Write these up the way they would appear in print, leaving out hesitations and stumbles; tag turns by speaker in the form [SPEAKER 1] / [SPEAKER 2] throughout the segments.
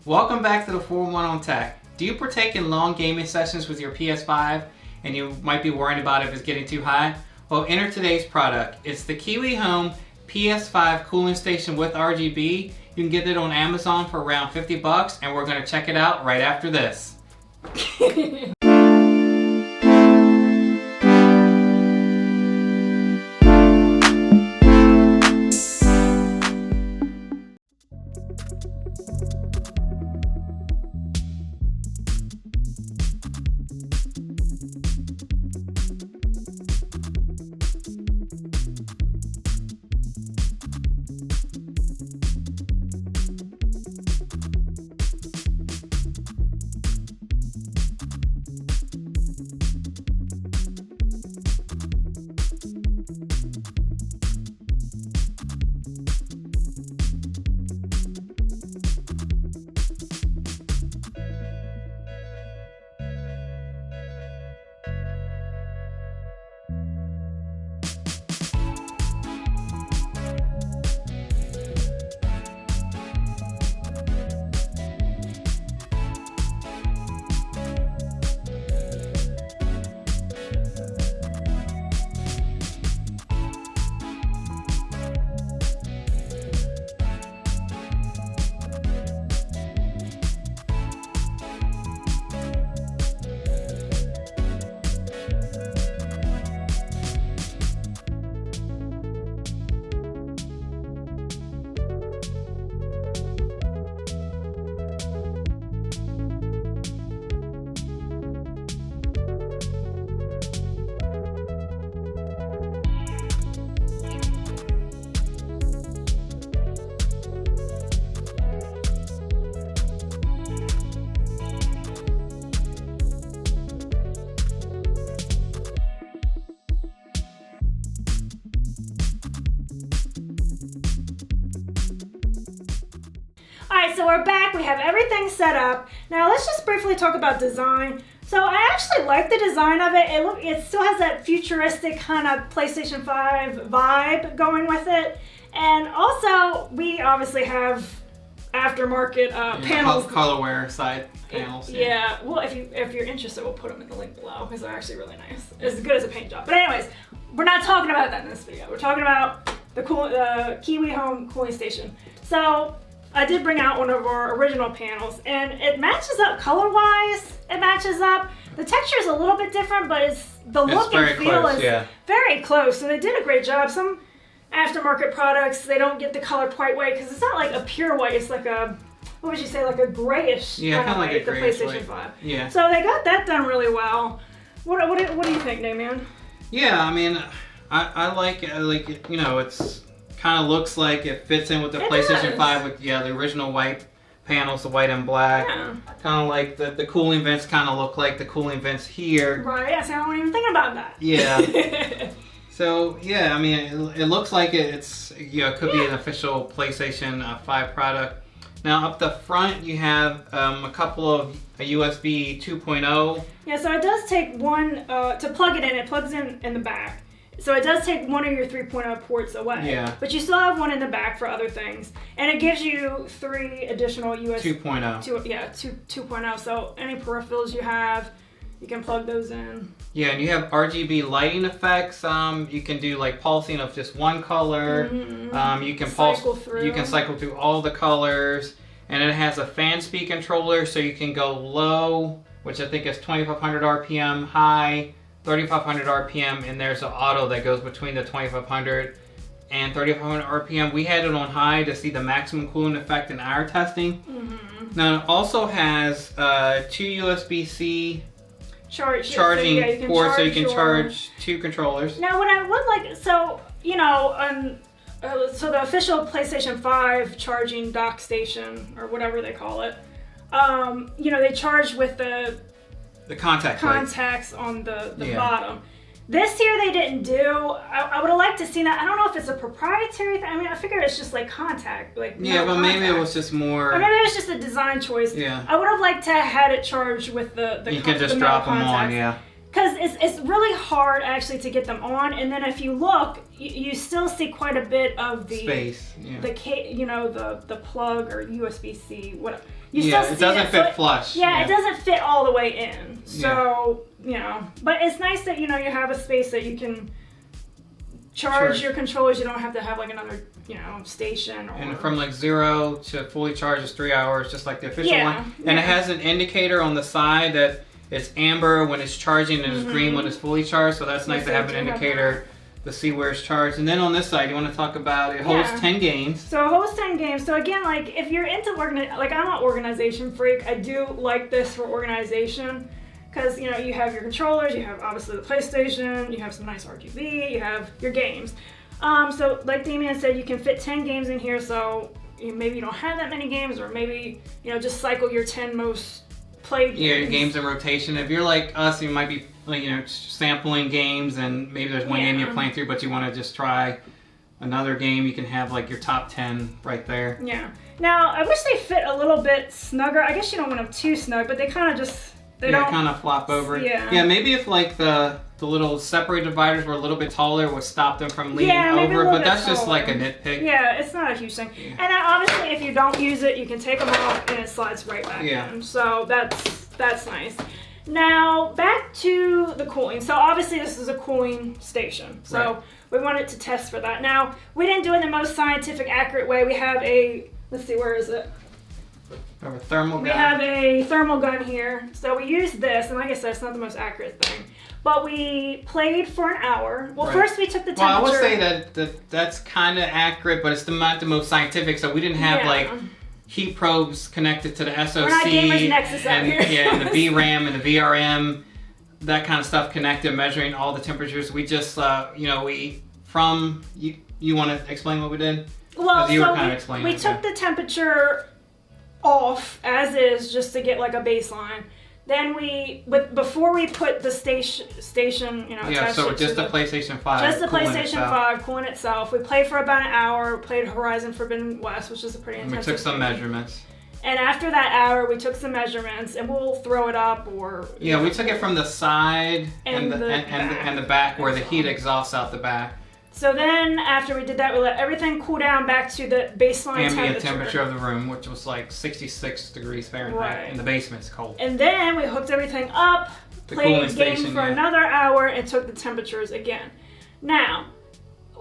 [SPEAKER 1] Welcome back to the 411 on Tech. Do you partake in long gaming sessions with your PS5 and you might be worried about if it's getting too hot? Well, enter today's product. It's the KIWIHOME PS5 Cooling Station with RGB. You can get it on Amazon for around 50 bucks, and we're going to check it out right after this.
[SPEAKER 2] Alright, so we're back. We have everything set up. Now let's just briefly talk about design. So I actually like the design of it. It still has that futuristic kind of PlayStation 5 vibe going with it. And also, we obviously have aftermarket panels.
[SPEAKER 1] Colorware side panels.
[SPEAKER 2] Yeah. Well, if you're interested, we'll put them in the link below because they're actually really nice. As good as a paint job. But anyways, we're not talking about that in this video. We're talking about the KIWIHOME Cooling Station. So I did bring out one of our original panels, and it matches up color-wise. It matches up. The texture is a little bit different, but the look and feel is very close. So they did a great job. Some aftermarket products, they don't get the color quite white because it's not like a pure white. It's like a, what would you say, like a grayish kind of
[SPEAKER 1] like
[SPEAKER 2] white,
[SPEAKER 1] the
[SPEAKER 2] PlayStation
[SPEAKER 1] white.
[SPEAKER 2] 5.
[SPEAKER 1] Yeah.
[SPEAKER 2] So they got that done really well. What do you think, Damian?
[SPEAKER 1] Yeah, I mean, I like it. You know, it's kind of looks like it fits in with the PlayStation 5 with the original white panels, the white and black.
[SPEAKER 2] Yeah.
[SPEAKER 1] Kind of like the cooling vents kind of look like the cooling vents here.
[SPEAKER 2] Right, I don't even think about that.
[SPEAKER 1] Yeah. So yeah, I mean, it looks like it's it could be an official PlayStation 5 product. Now up the front you have a couple of USB 2.0.
[SPEAKER 2] Yeah, so it does take one to plug it in. It plugs in the back. So it does take one of your 3.0 ports away.
[SPEAKER 1] Yeah.
[SPEAKER 2] But you still have one in the back for other things. And it gives you 3 additional USB
[SPEAKER 1] 2.0.
[SPEAKER 2] 2.0. So any peripherals you have, you can plug those in.
[SPEAKER 1] Yeah, and you have RGB lighting effects. You can do like pulsing of just one color. Mm-hmm. You can cycle through all the colors. And it has a fan speed controller, so you can go low, which I think is 2,500 RPM, high 3,500 RPM, and there's an auto that goes between the 2,500 and 3,500 RPM. We had it on high to see the maximum cooling effect in our testing. Mm-hmm. Now it also has 2 USB-C charging ports, so you can charge 2 controllers.
[SPEAKER 2] Now what I would like, so you know, so the official PlayStation 5 charging dock station, or whatever they call it, you know, they charge with the contacts on the bottom. This here they didn't do. I would have liked to see that. I don't know if it's a proprietary thing. I mean, I figure it's just like contact. But
[SPEAKER 1] maybe it was just more.
[SPEAKER 2] Or maybe it was just a design choice.
[SPEAKER 1] Yeah.
[SPEAKER 2] I would have liked to have had it charged with the
[SPEAKER 1] you can just drop them on, yeah.
[SPEAKER 2] Because it's really hard actually to get them on, and then if you look, you still see quite a bit of the
[SPEAKER 1] space,
[SPEAKER 2] the plug or USB-C, whatever. You
[SPEAKER 1] yeah,
[SPEAKER 2] still
[SPEAKER 1] it
[SPEAKER 2] see
[SPEAKER 1] doesn't
[SPEAKER 2] it,
[SPEAKER 1] fit flush.
[SPEAKER 2] Yeah, it doesn't fit all the way in. So, you know, but it's nice that, you know, you have a space that you can charge your controllers. You don't have to have like another, you know, station. Or...
[SPEAKER 1] And from like 0 to fully charged is 3 hours, just like the official one. And it has an indicator on the side that it's amber when it's charging and it's green when it's fully charged. So that's nice to have an indicator to see where it's charged. And then on this side, you want to talk about it holds 10 games.
[SPEAKER 2] So it holds 10 games. So again, like if you're into like I'm an organization freak. I do like this for organization because, you know, you have your controllers, you have obviously the PlayStation, you have some nice RGB, you have your games. So like Damian said, you can fit 10 games in here. So maybe you don't have that many games, or maybe, you know, just cycle your 10 most played games.
[SPEAKER 1] Yeah, games in rotation. If you're like us, you might be, you know, sampling games, and maybe there's one game you're playing through, but you want to just try another game. You can have like your top 10 right there.
[SPEAKER 2] Yeah. Now, I wish they fit a little bit snugger. I guess you don't want them too snug, but they kind of just don't
[SPEAKER 1] kind of flop over.
[SPEAKER 2] Yeah.
[SPEAKER 1] Yeah, maybe if like the little separator dividers were a little bit taller, it would stop them from leaning over, but that's just like a nitpick.
[SPEAKER 2] Yeah, it's not a huge thing. Yeah. And obviously, if you don't use it, you can take them off and it slides right back in. So that's nice. Now, back to the cooling. So obviously this is a cooling station. So we wanted to test for that. Now, we didn't do it in the most scientific, accurate way. We have let's see, where is it?
[SPEAKER 1] We have a thermal gun.
[SPEAKER 2] We have a thermal gun here. So we used this, and like I said, it's not the most accurate thing. But we played for an hour. Well, first we took the temperature.
[SPEAKER 1] Well, I would say that's kind of accurate, but it's not the most scientific. So we didn't have like heat probes connected to the SoC.
[SPEAKER 2] We're not Gamers Nexus out here.
[SPEAKER 1] And the VRAM and the VRM, that kind of stuff connected, measuring all the temperatures. We just, you know, you want to explain what we did?
[SPEAKER 2] Well,
[SPEAKER 1] you were kind of explaining
[SPEAKER 2] we took the temperature off as is, just to get like a baseline. Then before we put the station, you know, attached
[SPEAKER 1] so just the PlayStation 5.
[SPEAKER 2] Just the PlayStation 5 cooling itself. We played for about an hour. Played Horizon Forbidden West, which is a pretty intense.
[SPEAKER 1] We took some measurements.
[SPEAKER 2] And after that hour, we took some measurements, and we'll throw it up or.
[SPEAKER 1] Yeah, we took it from the side and the back, where the heat exhausts out the back.
[SPEAKER 2] So then, after we did that, we let everything cool down back to the baseline
[SPEAKER 1] ambient temperature of the room, which was like 66 degrees Fahrenheit. In the basement, it's cold.
[SPEAKER 2] And then we hooked everything up, played a game for another hour, and took the temperatures again. Now,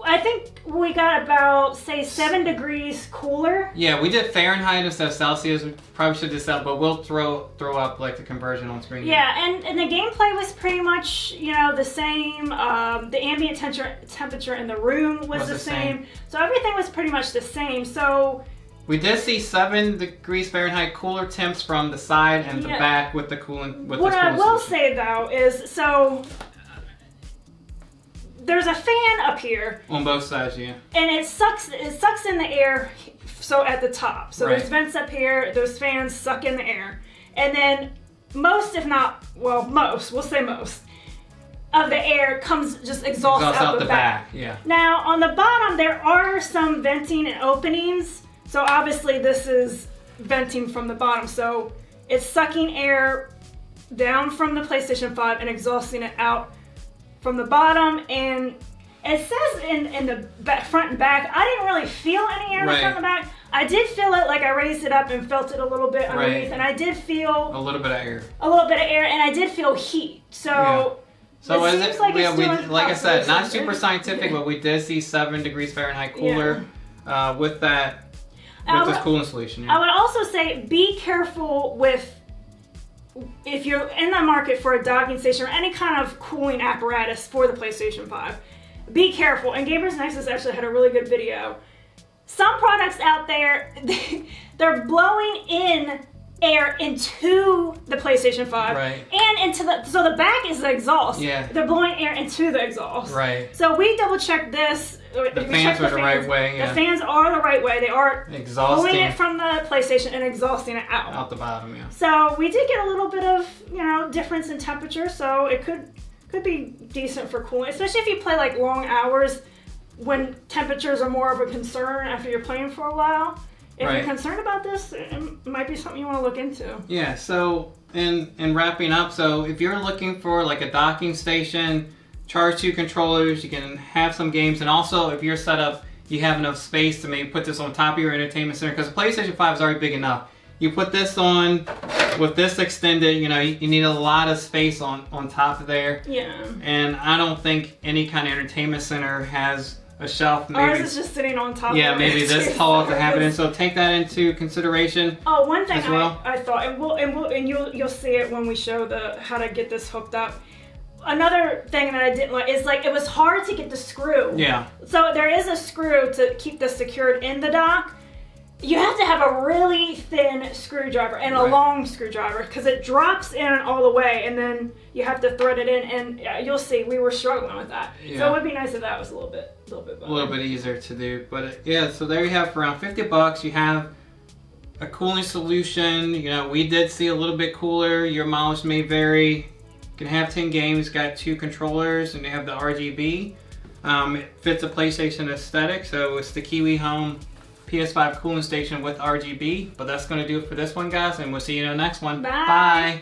[SPEAKER 2] I think we got about, say, 7 degrees cooler. Yeah, we did Fahrenheit instead of Celsius. We probably should do that, but we'll throw up like the conversion on screen. Yeah, and the gameplay was pretty much, you know, the same. The ambient temperature in the room was the same. So everything was pretty much the same. So we did see 7 degrees Fahrenheit cooler temps from the side and the back with the cooling. What I will say though is, so there's a fan up here on both sides, and it sucks in the air. So at the top, so there's vents up here. Those fans suck in the air, and then most, if not, well, most, we'll say most of the air comes just exhausts out the back. Yeah. Now on the bottom there are some venting and openings. So obviously this is venting from the bottom. So it's sucking air down from the PlayStation 5 and exhausting it out from the bottom. And it says in the front and back, I didn't really feel any air in the front and the back. I did feel it, like I raised it up and felt it a little bit underneath, and I did feel a little bit of air. And I did feel heat. So so it seems like like I said, not super scientific, but we did see 7 degrees Fahrenheit cooler with this cooling solution. I would also say be careful with, if you're in the market for a docking station or any kind of cooling apparatus for the PlayStation 5, be careful. And Gamers Nexus actually had a really good video. Some products out there, they're blowing in air into the PlayStation 5 and into so the back is the exhaust. Yeah. They're blowing air into the exhaust. Right. So we double checked this. The fans were the right way. Yeah. The fans are the right way. They are blowing it from the PlayStation and exhausting it out. Out the bottom, yeah. So we did get a little bit of, difference in temperature, so it could be decent for cooling, especially if you play like long hours when temperatures are more of a concern after you're playing for a while. If you're concerned about this, it might be something you want to look into. Yeah, so in wrapping up, so if you're looking for like a docking station, charge 2 controllers, you can have some games, and also if you're set up, you have enough space to maybe put this on top of your entertainment center, because the PlayStation 5 is already big enough.
[SPEAKER 1] you put this on with this extended, you know, you need a lot of space on top of there.
[SPEAKER 2] Yeah.
[SPEAKER 1] And I don't think any kind of entertainment center has a shelf. Maybe,
[SPEAKER 2] ours is just sitting on top.
[SPEAKER 1] Yeah,
[SPEAKER 2] of
[SPEAKER 1] maybe
[SPEAKER 2] it
[SPEAKER 1] this tall to have it in. So take that into consideration.
[SPEAKER 2] Oh, one thing
[SPEAKER 1] as well.
[SPEAKER 2] I thought, and you'll see it when we show how to get this hooked up. Another thing that I didn't like is like it was hard to get the screw.
[SPEAKER 1] Yeah.
[SPEAKER 2] So there is a screw to keep this secured in the dock. You have to have a really thin screwdriver and a long screwdriver because it drops in all the way, and then you have to thread it in. And you'll see, we were struggling with that. Yeah. So it would be nice if that was a little bit better.
[SPEAKER 1] A little bit easier to do, but yeah. So there you have, for around $50, you have a cooling solution. You know, we did see a little bit cooler. Your mileage may vary. You can have 10 games. Got 2 controllers, and they have the RGB. It fits a PlayStation aesthetic, so it's the KIWIHOME PS5 Cooling Station with RGB. But that's going to do it for this one, guys, and we'll see you in the next one.
[SPEAKER 2] Bye.
[SPEAKER 1] Bye.